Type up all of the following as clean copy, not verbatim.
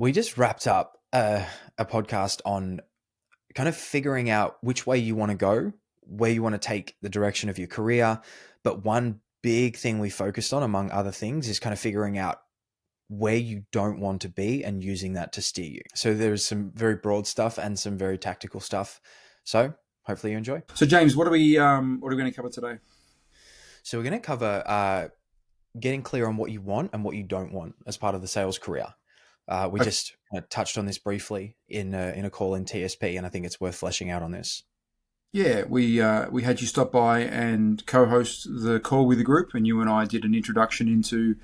We just wrapped up a podcast on kind of figuring out which way you want to go, where you want to take the direction of your career. But one big thing we focused on, among other things, is kind of figuring out where you don't want to be and using that to steer you. So there's some very broad stuff and some very tactical stuff. So hopefully you enjoy. So James, what are we going to cover today? So we're going to cover getting clear on what you want and what you don't want as part of the sales career. We Okay. just touched on this briefly in a call in TSP, and I think it's worth fleshing out on this. Yeah, we had you stop by and co-host the call with the group, and you and I did an introduction into,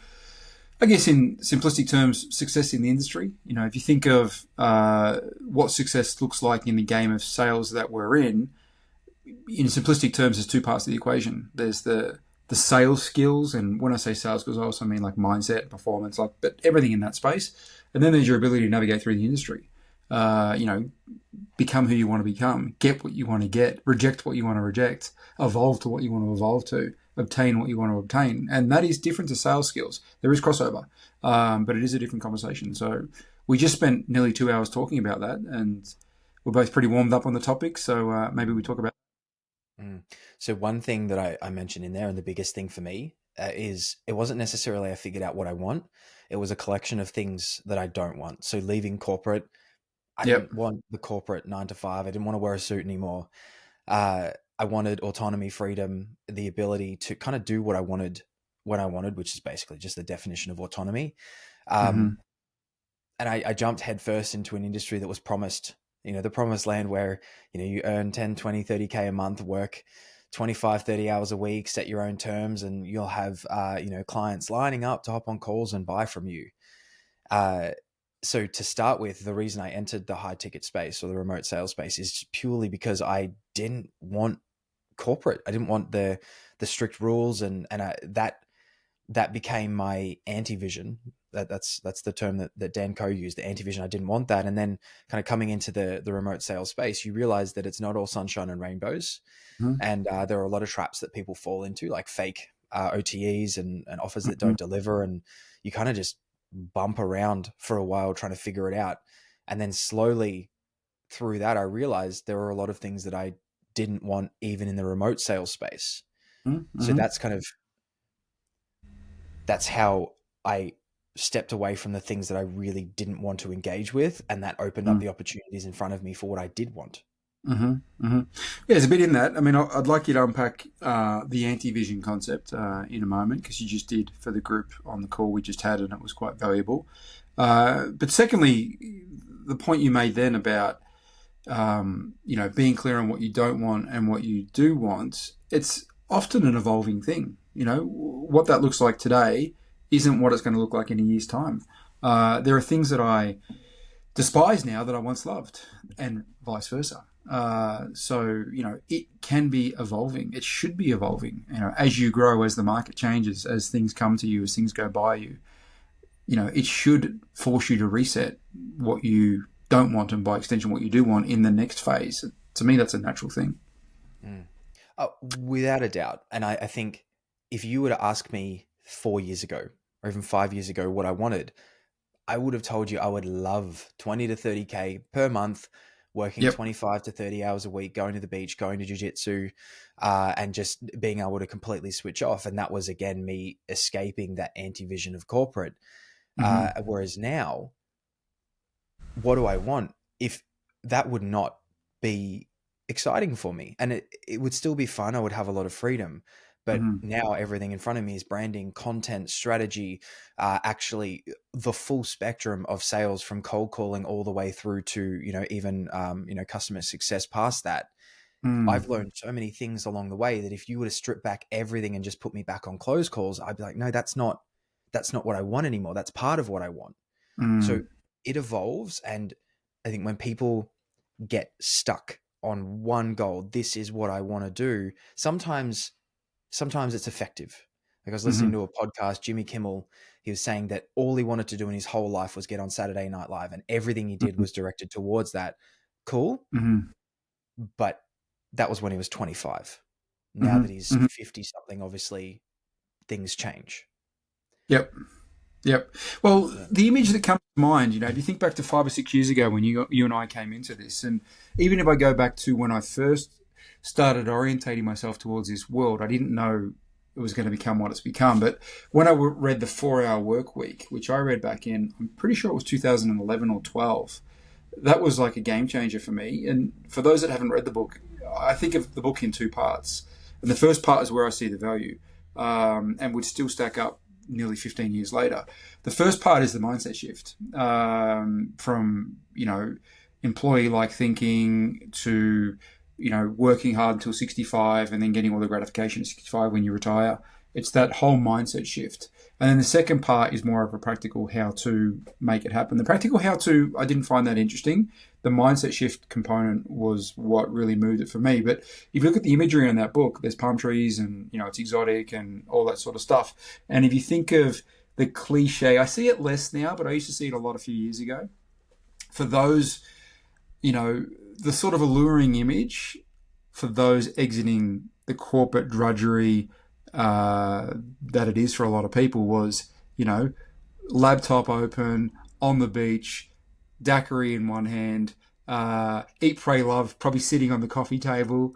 I guess, in simplistic terms, success in the industry. You know, if you think of what success looks like in the game of sales that we're in simplistic terms, there's two parts of the equation. There's the sales skills, and when I say sales skills, I also mean like mindset, performance, like but everything in that space. And then there's your ability to navigate through the industry. You know, become who you want to become, get what you want to get, reject what you want to reject, evolve to what you want to evolve to, obtain what you want to obtain. And that is different to sales skills. There is crossover, but it is a different conversation. So we just spent nearly 2 hours talking about that, and we're both pretty warmed up on the topic. So maybe we talk about. Mm. So one thing that I mentioned in there, and the biggest thing for me, is it wasn't necessarily I figured out what I want. It was a collection of things that I don't want. So leaving corporate, I Yep. didn't want the corporate 9 to 5. I didn't want to wear a suit anymore. I wanted autonomy, freedom, the ability to kind of do what I wanted when I wanted, which is basically just the definition of autonomy. Mm-hmm. Um, and I jumped headfirst into an industry that was promised, the promised land where, you earn 10, 20, 30K a month, work 25, 30 hours a week, set your own terms, and you'll have, clients lining up to hop on calls and buy from you. Uh, so to start with, the reason I entered the high ticket space or the remote sales space is purely because I didn't want corporate. I didn't want the strict rules, and that became my anti-vision. That's the term that Dan Coe used, the anti-vision. I didn't want that. And then kind of coming into the remote sales space, you realize that it's not all sunshine and rainbows. Mm-hmm. And there are a lot of traps that people fall into, like fake OTEs and offers that Mm-hmm. don't deliver. And you kind of just bump around for a while trying to figure it out. And then slowly through that, I realized there were a lot of things that I didn't want even in the remote sales space. So Mm-hmm. that's how I stepped away from the things that I really didn't want to engage with, and that opened up the opportunities in front of me for what I did want. Mm-hmm. Mm-hmm. Yeah, there's a bit in that. I mean, I'd like you to unpack the anti-vision concept in a moment because you just did for the group on the call we just had, and it was quite valuable. But secondly, the point you made then about being clear on what you don't want and what you do want, it's often an evolving thing. You know, what that looks like today isn't what it's going to look like in a year's time. There are things that I despise now that I once loved, and vice versa. So it can be evolving. It should be evolving. As you grow, as the market changes, as things come to you, as things go by you. It should force you to reset what you don't want, and by extension, what you do want in the next phase. To me, that's a natural thing. Mm. Without a doubt. And I think if you were to ask me 4 years ago or even 5 years ago what I wanted, I would have told you I would love 20 to 30K per month, working Yep. 25 to 30 hours a week, going to the beach, going to jujitsu, and just being able to completely switch off. And that was, again, me escaping that anti-vision of corporate. Mm-hmm. Whereas now, what do I want? If that would not be exciting for me, and it would still be fun, I would have a lot of freedom. But Mm-hmm. now everything in front of me is branding, content, strategy, actually the full spectrum of sales from cold calling all the way through to, even, customer success past that. I've learned so many things along the way that if you were to strip back everything and just put me back on close calls, I'd be like, no, that's not what I want anymore. That's part of what I want. So Mm-hmm. it evolves. And I think when people get stuck on one goal, this is what I want to do, sometimes it's effective. Like I was listening Mm-hmm. to a podcast, Jimmy Kimmel, he was saying that all he wanted to do in his whole life was get on Saturday Night Live, and everything he did was directed towards that. Cool. Mm-hmm. But that was when he was 25. Now Mm-hmm. that he's Mm-hmm. 50 something, obviously things change. Yep. Yep. Well, Yeah. the image that comes to mind, if you think back to 5 or 6 years ago when you and I came into this, and even if I go back to when I first started orientating myself towards this world, I didn't know it was going to become what it's become. But when I read the 4 Hour Work Week, which I read back in, I'm pretty sure it was 2011 or 12, that was like a game changer for me. And for those that haven't read the book, I think of the book in two parts. And the first part is where I see the value, and would still stack up nearly 15 years later. The first part is the mindset shift, from, employee like thinking to, working hard until 65 and then getting all the gratification at 65 when you retire. It's that whole mindset shift. And then the second part is more of a practical how to make it happen. The practical how to, I didn't find that interesting. The mindset shift component was what really moved it for me. But if you look at the imagery in that book, there's palm trees and, it's exotic and all that sort of stuff. And if you think of the cliche, I see it less now, but I used to see it a lot a few years ago. For those, the sort of alluring image for those exiting the corporate drudgery, that it is for a lot of people was, laptop open, on the beach, daiquiri in one hand, eat, pray, love, probably sitting on the coffee table,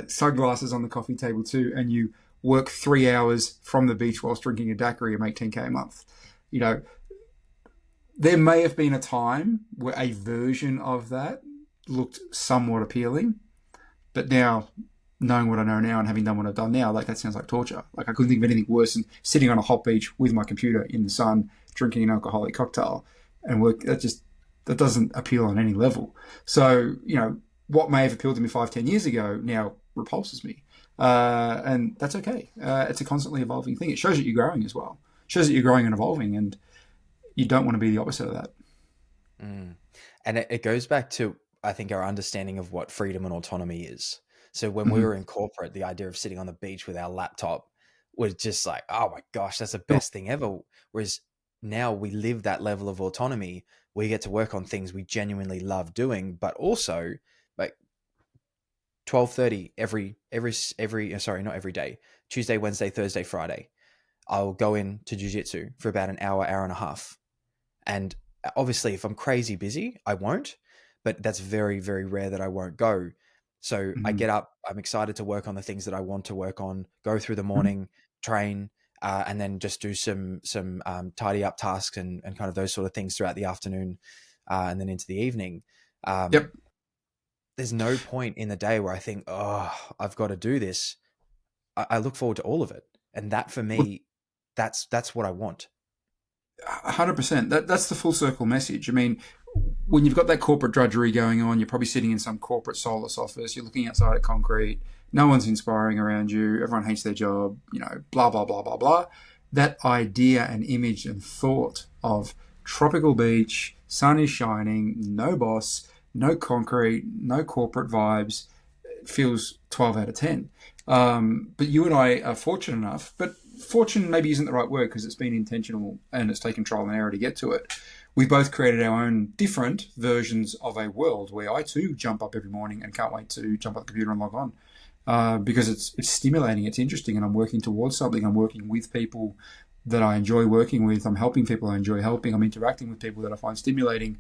sunglasses on the coffee table too, and you work 3 hours from the beach whilst drinking a daiquiri and make 10K a month. You know, there may have been a time where a version of that looked somewhat appealing, but now, knowing what I know now and having done what I've done now, like that sounds like torture. Like I couldn't think of anything worse than sitting on a hot beach with my computer in the sun, drinking an alcoholic cocktail and work. That doesn't appeal on any level. So, what may have appealed to me 5, 10 years ago now repulses me. And that's okay. It's a constantly evolving thing. It shows that you're growing as well. It shows that you're growing and evolving, and you don't want to be the opposite of that. Mm. And it goes back to, I think, our understanding of what freedom and autonomy is. So when we Mm-hmm. were in corporate, the idea of sitting on the beach with our laptop was just like, oh my gosh, that's the Sure. best thing ever. Whereas now we live that level of autonomy. We get to work on things we genuinely love doing, but also like 12:30 every sorry, not every day, Tuesday, Wednesday, Thursday, Friday, I'll go in to jiu-jitsu for about an hour and a half. And obviously, if I'm crazy busy, I won't, but that's very, very rare that I won't go. So I Mm-hmm. get up, I'm excited to work on the things that I want to work on, go through the morning, train, and then just do some tidy up tasks and kind of those sort of things throughout the afternoon, and then into the evening. Um, Yep. there's no point in the day where I think, oh, I've got to do this. I look forward to all of it, and that for Well, me, that's what I want. 100%. That's the full circle message. I mean, when you've got that corporate drudgery going on, you're probably sitting in some corporate solace office. You're looking outside at concrete. No one's inspiring around you. Everyone hates their job. Blah blah blah blah blah. That idea and image and thought of tropical beach, sun is shining, no boss, no concrete, no corporate vibes, feels 12 out of 10. But you and I are fortunate enough, but fortune maybe isn't the right word because it's been intentional and it's taken trial and error to get to it. We both created our own different versions of a world where I too jump up every morning and can't wait to jump up the computer and log on, because it's stimulating, it's interesting, and I'm working towards something. I'm working with people that I enjoy working with. I'm helping people I enjoy helping. I'm interacting with people that I find stimulating.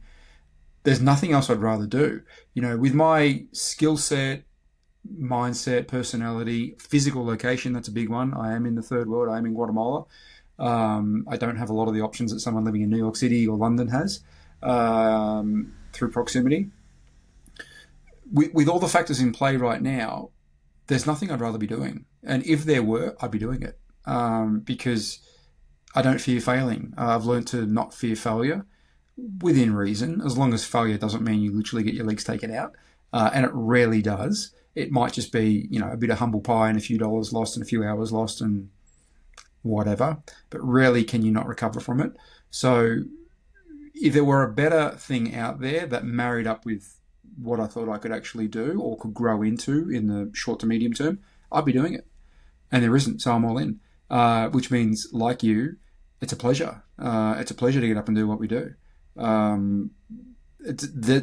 There's nothing else I'd rather do. With my skill set, mindset, personality, physical location, that's a big one. I am in the third world. I am in Guatemala. I don't have a lot of the options that someone living in New York City or London has, through proximity. With all the factors in play right now, there's nothing I'd rather be doing. And if there were, I'd be doing it, because I don't fear failing. I've learned to not fear failure within reason, as long as failure doesn't mean you literally get your legs taken out, and it rarely does. It might just be, a bit of humble pie and a few dollars lost and a few hours lost and whatever, but rarely can you not recover from it. So if there were a better thing out there that married up with what I thought I could actually do or could grow into in the short to medium term, I'd be doing it. And there isn't, so I'm all in, which means, like you, it's a pleasure. It's a pleasure to get up and do what we do. The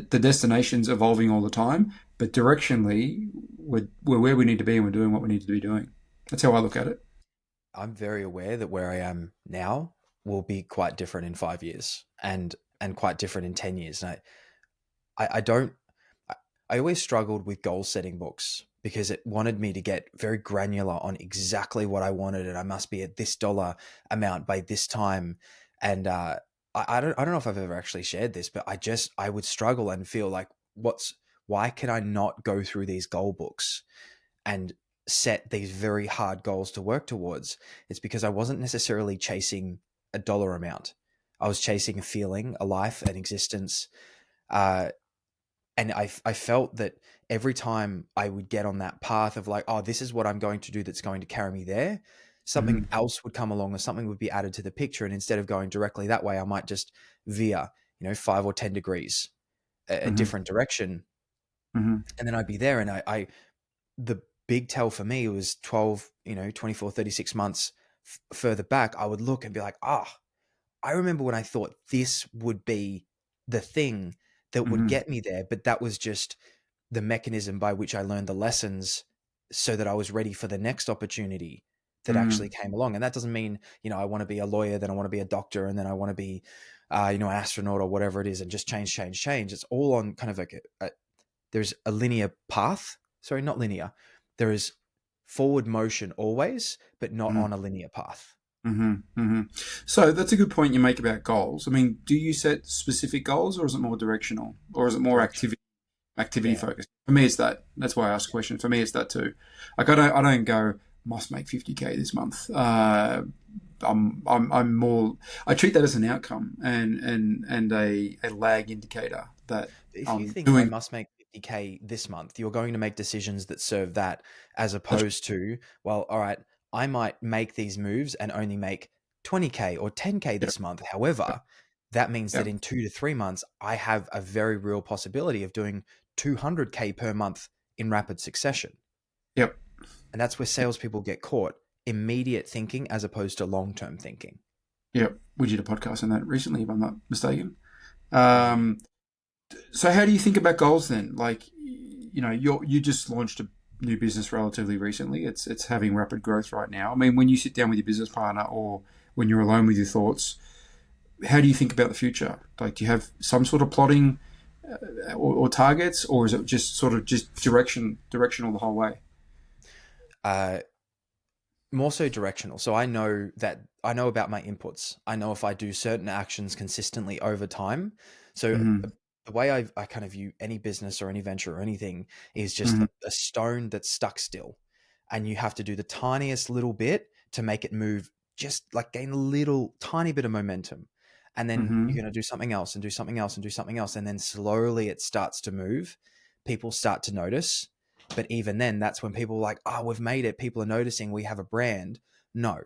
destination's evolving all the time, but directionally, we're where we need to be and we're doing what we need to be doing. That's how I look at it. I'm very aware that where I am now, will be quite different in 5 years, and quite different in 10 years. And I don't, I always struggled with goal setting books because it wanted me to get very granular on exactly what I wanted, and I must be at this dollar amount by this time. And I don't know if I've ever actually shared this, but I would struggle and feel like, why can I not go through these goal books and set these very hard goals to work towards? It's because I wasn't necessarily chasing a dollar amount. I was chasing a feeling, a life, an existence. Uh, and I felt that every time I would get on that path of like, oh, this is what I'm going to do that's going to carry me there, something Mm-hmm. else would come along or something would be added to the picture. And instead of going directly that way, I might just veer, 5 or 10 degrees a Mm-hmm. different direction. Mm-hmm. And then I'd be there. And the big tell for me was 12, 24, 36 months further back. I would look and be like, I remember when I thought this would be the thing that would Mm-hmm. get me there, but that was just the mechanism by which I learned the lessons so that I was ready for the next opportunity that actually Mm-hmm. came along. And that doesn't mean, I want to be a lawyer, then I want to be a doctor, and then I want to be, an astronaut or whatever it is, and just change, change, change. It's all on kind of like there's a linear path. Sorry, not linear. There is forward motion always, but not on a linear path. Mm-hmm. Mm-hmm. So that's a good point you make about goals. I mean, do you set specific goals, or is it more directional, or is it more Direction. activity Yeah. focused? For me, it's that. That's why I asked the question. For me, it's that too. Like I don't go must make 50K this month. I'm more. I treat that as an outcome and a lag indicator that If you I'm think I doing. must make 50K this month, you're going to make decisions that serve that, as opposed to, well, all right, I might make these moves and only make 20K or 10K Yep, this month. However, that means that yep, in 2 to 3 months, I have a very real possibility of doing 200K per month in rapid succession. yep, And that's where salespeople get caught: immediate thinking as opposed to long term thinking. yep. We did a podcast on that recently, if I'm not mistaken. Did you? Um, So how do you think about goals then? Like, you just launched a new business relatively recently. It's having rapid growth right now. I mean, when you sit down with your business partner or when you're alone with your thoughts, how do you think about the future? Like, do you have some sort of plotting or targets, or is it just sort of just directional the whole way? Uh, More so directional. So I know about my inputs. I know if I do certain actions consistently over time. So Mm-hmm. the way I kind of view any business or any venture or anything is just Mm-hmm. a stone that's stuck still. And you have to do the tiniest little bit to make it move, just like gain a little tiny bit of momentum. And then you're Mm-hmm. going to do something else and do something else and do something else. And then slowly it starts to move. People start to notice. But even then, that's when people are like, oh, we've made it. People are noticing, we have a brand. No.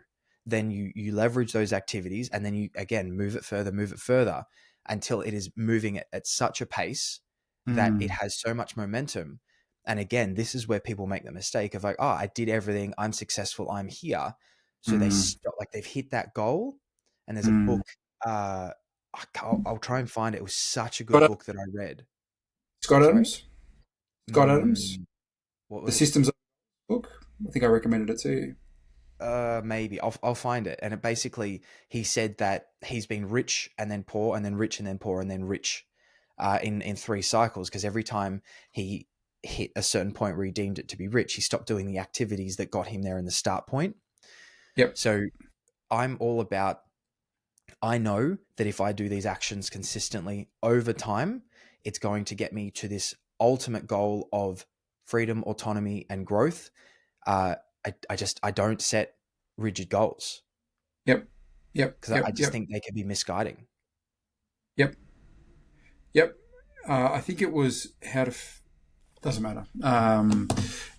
Then you leverage those activities, and then you again move it further until it is moving at such a pace that it Mm-hmm. has so much momentum. And again, this is where people make the mistake of like, oh, I did everything. I'm successful. I'm here. So they Mm-hmm. stop, like they've hit that goal. And there's a Mm-hmm. book. I'll try and find it. It was such a good Scott, book that I read. Scott Sorry. Adams. Scott Adams. Mm, what The was it? Systems book. I think I recommended it to you. Maybe I'll find it. And it basically, he said that he's been rich and then poor and then rich and then poor and then rich, in 3 cycles, because every time he hit a certain point where he deemed it to be rich, he stopped doing the activities that got him there in the start point. Yep. So I'm all about, I know that if I do these actions consistently over time, it's going to get me to this ultimate goal of freedom, autonomy, and growth. uh, I don't set rigid goals Yep. Yep. because I Yep. just Yep. think they can be misguiding. Yep. Yep. I think it was how to. Doesn't matter.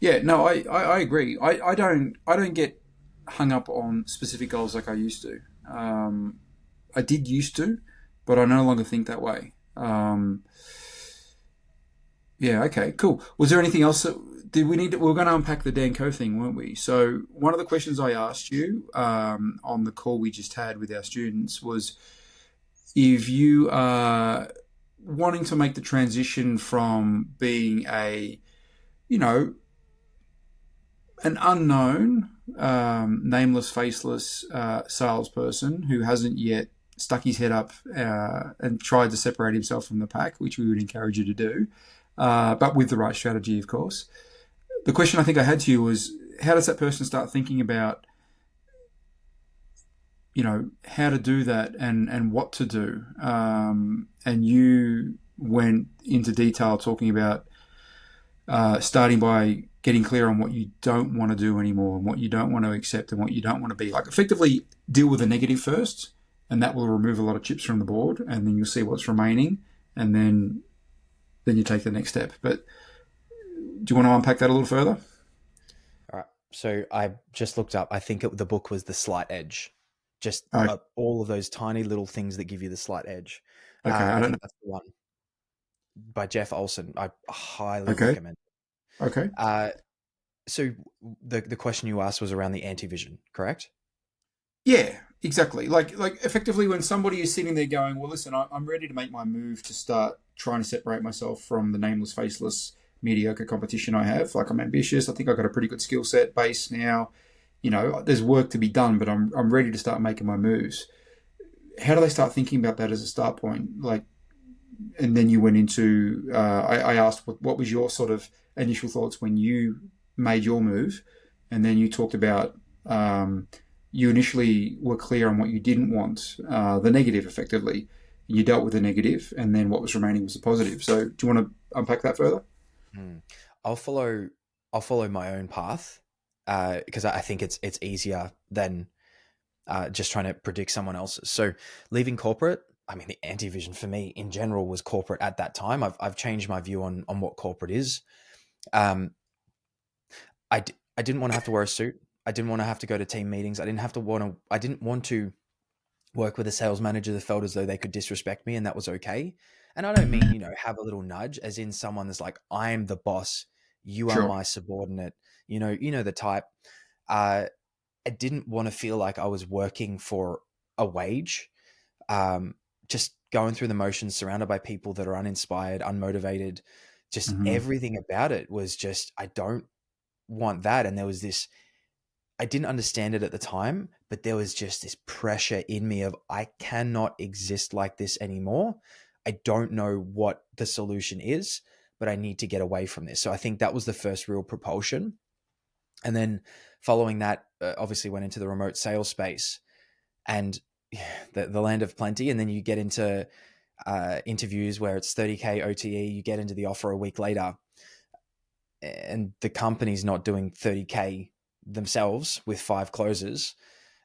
Yeah. No, I agree. I don't get hung up on specific goals like I used to. I did used to, but I no longer think that way. Yeah. Okay. Cool. Was there anything else that did we need? We were going to unpack the Danco thing, weren't we? So one of the questions I asked you on the call we just had with our students was if you are wanting to make the transition from being a, you know, an unknown nameless, faceless salesperson who hasn't yet stuck his head up and tried to separate himself from the pack, which we would encourage you to do, but with the right strategy, of course. The question I think I had to you was, how does that person start thinking about, how to do that and what to do? And you went into detail talking about starting by getting clear on what you don't want to do anymore and what you don't want to accept and what you don't want to be. Like, effectively deal with the negative first, and that will remove a lot of chips from the board, and then you'll see what's remaining, and then you take the next step. But do you want to unpack that a little further? All right. So I just looked up. I think the book was The Slight Edge. Just Okay, all of those tiny little things that give you the slight edge. okay, I I don't think know. that's the one by Jeff Olson. I highly Okay, recommend. okay. Uh, so the question you asked was around the anti-vision, correct? Yeah, exactly. Like effectively, when somebody is sitting there going, "Well, listen, I'm ready to make my move to start trying to separate myself from the nameless, faceless, mediocre competition I have. Like, I'm ambitious. I think I've got a pretty good skill set base now. There's work to be done, but I'm ready to start making my moves." How do they start thinking about that as a start point? Like, and then you went into. I asked what was your sort of initial thoughts when you made your move, and then you talked about. You initially were clear on what you didn't want, the negative, effectively. You dealt with the negative, and then what was remaining was the positive. So, do you want to unpack that further? Hmm. I'll follow. I'll follow my own path because I think it's easier than just trying to predict someone else's. So leaving corporate, I mean, the anti-vision for me in general was corporate at that time. I've changed my view on what corporate is. Um, I didn't want to have to wear a suit. I didn't want to have to go to team meetings. I didn't want to work with a sales manager that felt as though they could disrespect me and that was okay. And I don't mean, have a little nudge as in someone that's like, I'm the boss, you are Sure. my subordinate, the type. Uh, I didn't want to feel like I was working for a wage. Um, just going through the motions, surrounded by people that are uninspired, unmotivated. Just Hmm. everything about it was just, I don't want that. And there was this, I didn't understand it at the time, but there was just this pressure in me of, I cannot exist like this anymore. I don't know what the solution is, but I need to get away from this. So I think that was the first real propulsion. And then following that, obviously went into the remote sales space and the land of plenty. And then you get into interviews where it's 30K OTE, you get into the offer a week later and the company's not doing 30K themselves with 5 closes.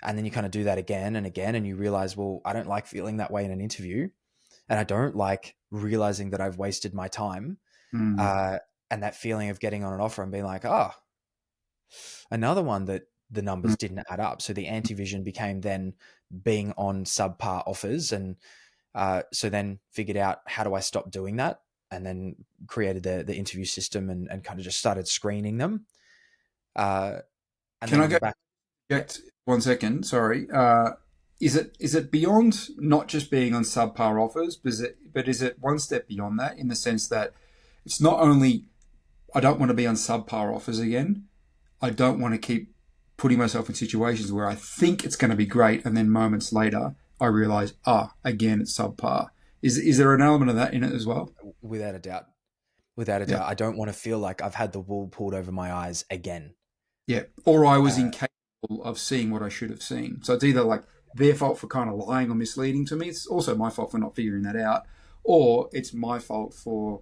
And then you kind of do that again and again. And you realize, well, I don't like feeling that way in an interview. And I don't like realizing that I've wasted my time. Mm. Uh, and that feeling of getting on an offer and being like, oh, another one that the numbers didn't add up. So the anti-vision became then being on subpar offers. And so then figured out, how do I stop doing that? And then created the interview system and kind of just started screening them. Uh, and Can then I on the go back, yeah, Object 1 second? Sorry. Is it beyond not just being on subpar offers, but is it one step beyond that in the sense that it's not only I don't want to be on subpar offers again. I don't want to keep putting myself in situations where I think it's going to be great, and then moments later I realize, again it's subpar. Is there an element of that in it as well? without a doubt. Without a Yeah, doubt. I don't want to feel like I've had the wool pulled over my eyes again. yeah. Or I was Uh, incapable of seeing what I should have seen. So it's either like their fault for kind of lying or misleading to me. It's also my fault for not figuring that out, or it's my fault for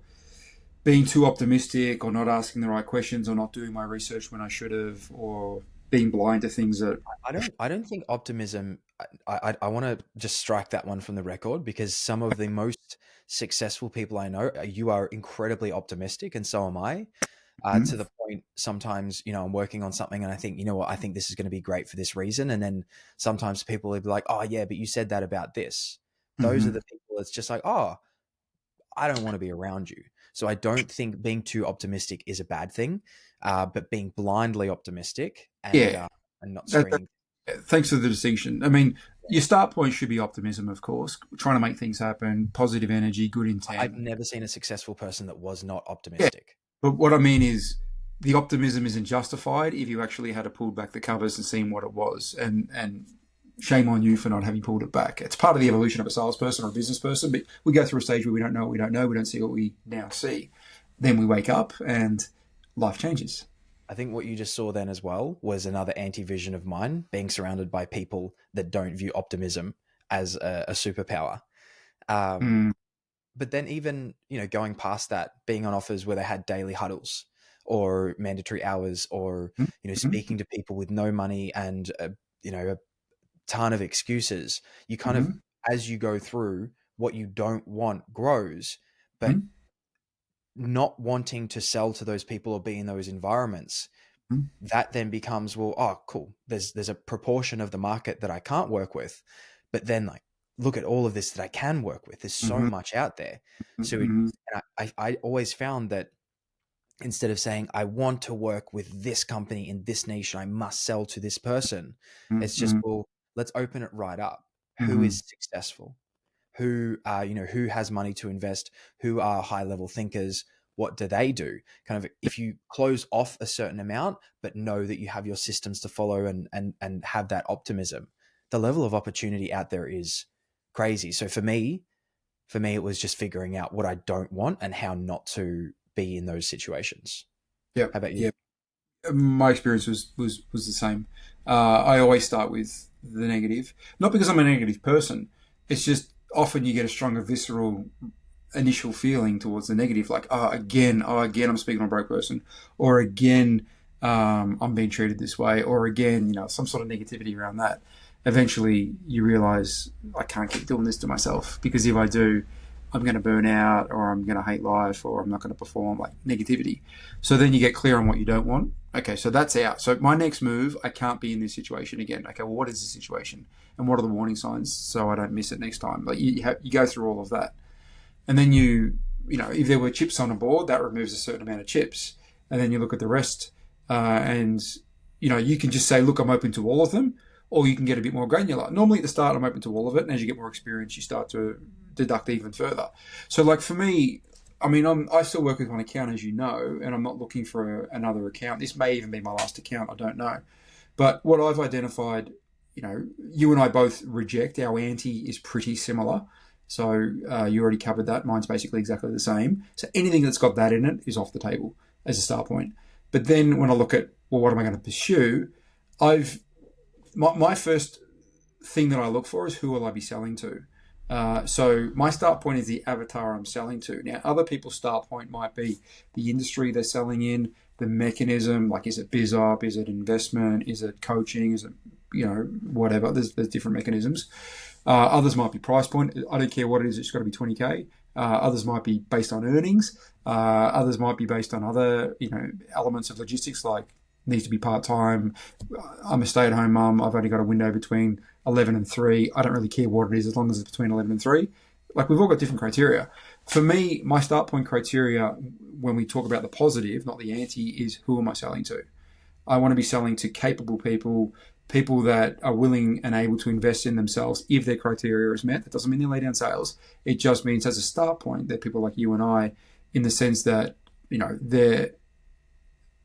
being too optimistic or not asking the right questions or not doing my research when I should have or being blind to things that. I don't think optimism. I want to just strike that one from the record because some of the most successful people I know, you are incredibly optimistic, and so am I. To Mhm. the point, sometimes I'm working on something, and I think, what, I think this is going to be great for this reason, and then sometimes people will be like, "Oh yeah, but you said that about this." Those are Mhm. the people. It's just like, "Oh, I don't want to be around you." So I don't think being too optimistic is a bad thing, but being blindly optimistic Yeah, and not that, screening. thanks for the distinction. I mean, your start point should be optimism, of course, trying to make things happen, positive energy, good I've intent. never seen a successful person that was not Yeah, optimistic. but what I mean is, the optimism isn't justified if you actually had to pull back the covers and seen what it was. And shame on you for not having pulled it back. It's part of the evolution of a salesperson or a business person, but we go through a stage where we don't know what we don't know. We don't see what we now see. Then we wake up and life changes. I think what you just saw then as well was another anti-vision of mine, being surrounded by people that don't view optimism as a superpower. Um, Mm, but then even, going past that, being on offers where they had daily huddles or mandatory hours, or, mm, speaking to people with no money and, a ton of excuses, you kind of, mm, as you go through, what you don't want grows, but mm, not wanting to sell to those people or be in those environments, mm, that then becomes, well, oh, cool. There's a proportion of the market that I can't work with, but then like, look at all of this that I can work with. There's so mm, much out there. So mm, I always found that instead of saying I want to work with this company in this niche, I must sell to this person. mm, It's just, mm, well, let's open it right up. Who mm, is successful? Who has money to invest? Who are high level thinkers? What do they do? Kind of, if you close off a certain amount, but know that you have your systems to follow, and have that optimism, the level of opportunity out there is crazy. So for me, it was just figuring out what I don't want and how not to be in those situations. yeah, How about you? yeah. My experience was the same. I always start with the negative, not because I'm a negative person. It's just often you get a stronger visceral initial feeling towards the negative, like oh again, I'm speaking to a broke person, or again, I'm being treated this way, or again, some sort of negativity around that. Eventually, you realize I can't keep doing this to myself, because if I do, I'm going to burn out, or I'm going to hate life, or I'm not going to perform, like negativity. So then you get clear on what you don't want. Okay, so that's out. So my next move, I can't be in this situation again. Okay, well, what is the situation, and what are the warning signs so I don't miss it next time? Like you go through all of that, and then if there were chips on a board, that removes a certain amount of chips, and then you look at the rest, and you can just say, look, I'm open to all of them, or you can get a bit more granular. Normally at the start, I'm open to all of it, and as you get more experience, you start to deduct even further. So, like for me, I mean, I still work with one account, as you know, and I'm not looking for another account. This may even be my last account. I don't know. But what I've identified, you and I both reject. Our ante is pretty similar. So you already covered that. Mine's basically exactly the same. So anything that's got that in it is off the table as a start point. But then when I look at, well, what am I going to pursue? My first thing that I look for is who will I be selling to. So my start point is the avatar I'm selling to. Now, other people's start point might be the industry they're selling in, the mechanism, like is it biz op, is it investment, is it coaching, is it whatever. There's different mechanisms. Others might be price point. I don't care what it is. It's got to be 20K. Others might be based on earnings. Others might be based on other elements of logistics, like needs to be part-time. I'm a stay-at-home mum. I've only got a window between 11 and 3. I don't really care what it is as long as it's between 11 and 3. Like, we've all got different criteria. For me, my start point criteria when we talk about the positive, not the anti, is who am I selling to? I want to be selling to capable people, people that are willing and able to invest in themselves if their criteria is met. That doesn't mean they lay down sales. It just means as a start point, they're people like you and I, in the sense that,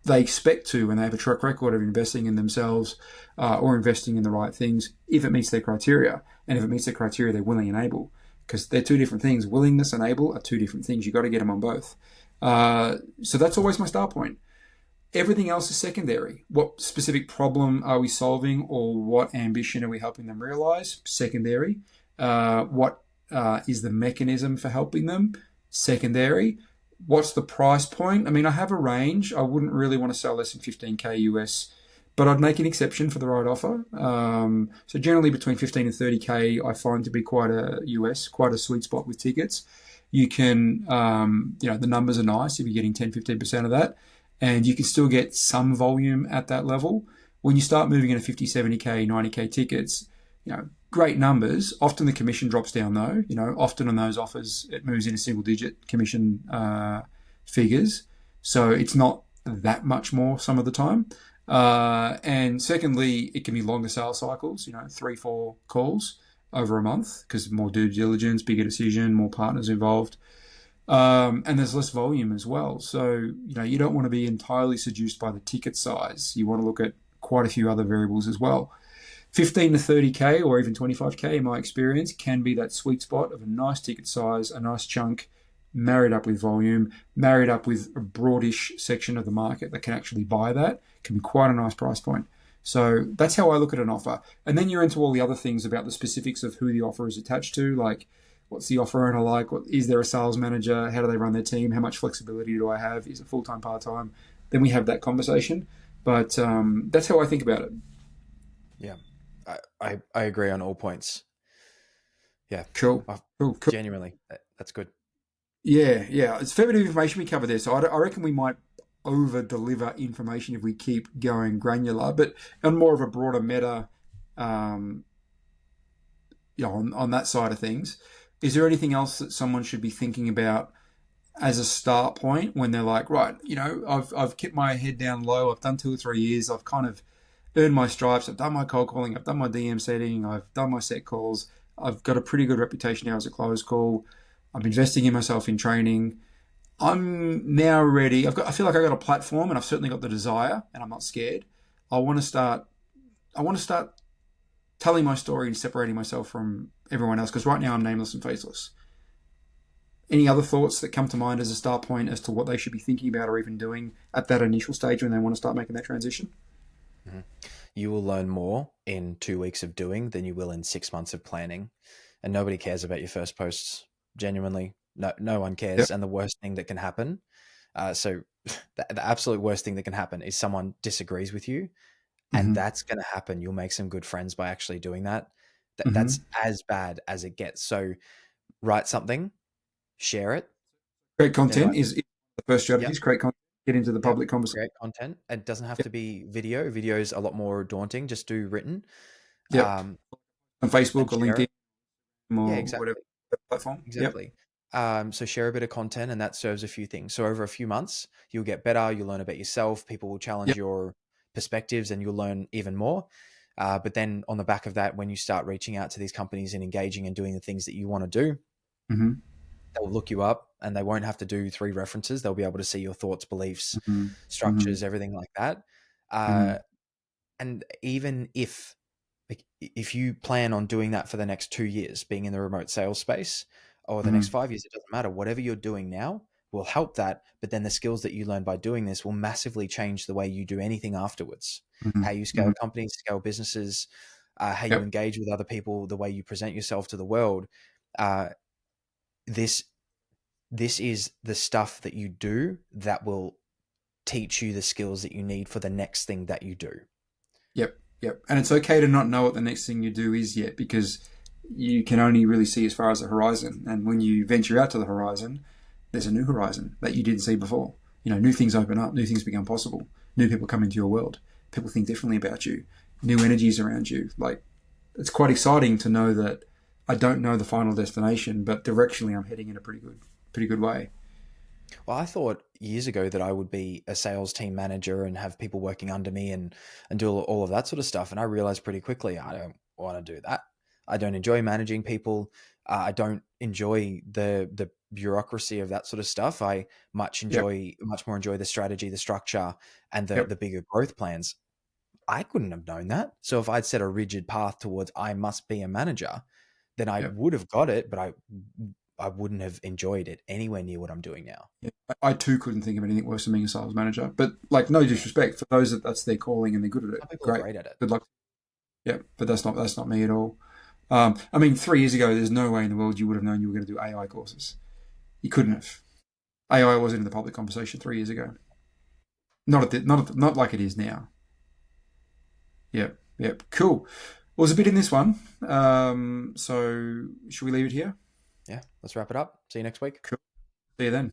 they expect to, and they have a track record of investing in themselves or investing in the right things if it meets their criteria. And if it meets their criteria, they're willing and able, because they're two different things. Willingness and able are two different things. You've got to get them on both. So that's always my start point. Everything else is secondary. What specific problem are we solving, or what ambition are we helping them realize? Secondary. What is the mechanism for helping them? Secondary. What's the price point? I mean, I have a range. I wouldn't really want to sell less than 15K US, but I'd make an exception for the right offer. So generally between 15 and 30K, I find to be quite a sweet spot with tickets. You can, the numbers are nice if you're getting 10, 15% of that, and you can still get some volume at that level. When you start moving into 50, 70K, 90K tickets, great numbers. Often the commission drops down though. Often on those offers, it moves into single digit commission figures. So it's not that much more some of the time. And secondly, it can be longer sales cycles, 3, 4 calls over a month, because more due diligence, bigger decision, more partners involved. And there's less volume as well. So, you don't want to be entirely seduced by the ticket size. You want to look at quite a few other variables as well. 15 to 30K or even 25K, in my experience, can be that sweet spot of a nice ticket size, a nice chunk, married up with volume, married up with a broadish section of the market that can actually buy that. Can be quite a nice price point. So that's how I look at an offer. And then you're into all the other things about the specifics of who the offer is attached to, like what's the offer owner like? Is there a sales manager? How do they run their team? How much flexibility do I have? Is it full time, part time? Then we have that conversation. But that's how I think about it. Yeah, I agree on all points. Yeah, Cool. I, Cool. Cool. genuinely, that's good. Yeah, yeah. It's a fair bit of information we cover there. So I reckon we might over deliver information if we keep going granular, but on more of a broader meta, um, on that side of things. Is there anything else that someone should be thinking about as a start point when they're like, right, I've kept my head down low. I've done 2 or 3 years. I've kind of earned my stripes. I've done my cold calling. I've done my DM setting. I've done my set calls. I've got a pretty good reputation now as a close call. I'm investing in myself in training. I'm now ready. I feel like I've got a platform, and I've certainly got the desire, and I'm not scared. I want to start. I want to start telling my story and separating myself from everyone else because right now I'm nameless and faceless. Any other thoughts that come to mind as a start point as to what they should be thinking about or even doing at that initial stage when they want to start making that transition? Mm-hmm. You will learn more in 2 weeks of doing than you will in 6 months of planning. And nobody cares about your first posts. Genuinely, no one Yep. cares. And the worst thing that can happen, so the absolute worst thing that can happen is someone disagrees with you, and Mm-hmm. that's going to happen. You'll make some good friends by actually doing that. That's Mm-hmm. as bad as it gets. So write something, share it, Create then content write. is the first Yep, strategies. Create content, get into the yep. public conversation. Create content. It doesn't have Yep. to be video. Video is a lot more daunting. Just do written, Yep. um, On Facebook and or share LinkedIn it. Yeah, or whatever exactly. platform. Yep. Exactly. So share a bit of content, and that serves a few things. So over a few months, you'll get better. You'll learn about yourself. People will challenge Yep. your perspectives, and you'll learn even more. But then on the back of that, when you start reaching out to these companies and engaging and doing the things that you want to do, Mm-hmm. they'll look you up, and they won't have to do 3 references. They'll be able to see your thoughts, beliefs, Mm-hmm. Mm-hmm. structures, everything like that. Mm-hmm. Uh, and even if you plan on doing that for the next 2 years, being in the remote sales space, or the next Mm-hmm. 5 years, it doesn't matter. Whatever you're doing now will help that. But then the skills that you learn by doing this will massively change the way you do anything afterwards. Mm-hmm. How you scale Mm-hmm. companies, scale businesses, how you Yep. engage with other people, the way you present yourself to the world. Uh, this this is the stuff that you do that will teach you the skills that you need for the next thing that you do. Yep. Yep. And it's okay to not know what the next thing you do is yet because you can only really see as far as the horizon. And when you venture out to the horizon, there's a new horizon that you didn't see before. New things open up, new things become possible, new people come into your world, people think differently about you, new energies around you. Like, it's quite exciting to know that I don't know the final destination, but directionally I'm heading in a pretty good way. Well, I thought years ago that I would be a sales team manager and have people working under me and do all of that sort of stuff. And I realized pretty quickly I don't want to do that. I don't enjoy managing people. I don't enjoy the bureaucracy of that sort of stuff. I Yep. much more enjoy the strategy, the structure, and the Yep. the bigger growth plans. I couldn't have known that. So if I'd set a rigid path towards I must be a manager, then I Yep. would have got it, but I wouldn't have enjoyed it anywhere near what I'm doing now. Yeah. I too couldn't think of anything worse than being a sales manager. But like, no disrespect for those that's their calling and they're good at it. Some people are Great, great at it. good luck. Yeah, but that's not me at all. I mean, 3 years ago, there's no way in the world you would have known you were going to do AI courses. You couldn't have. AI wasn't in the public conversation 3 years ago. Not like it is now. Yep, yep, cool. Well, there's a bit in this one. So should we leave it here? Yeah, let's wrap it up. See you next week. Cool. See you then.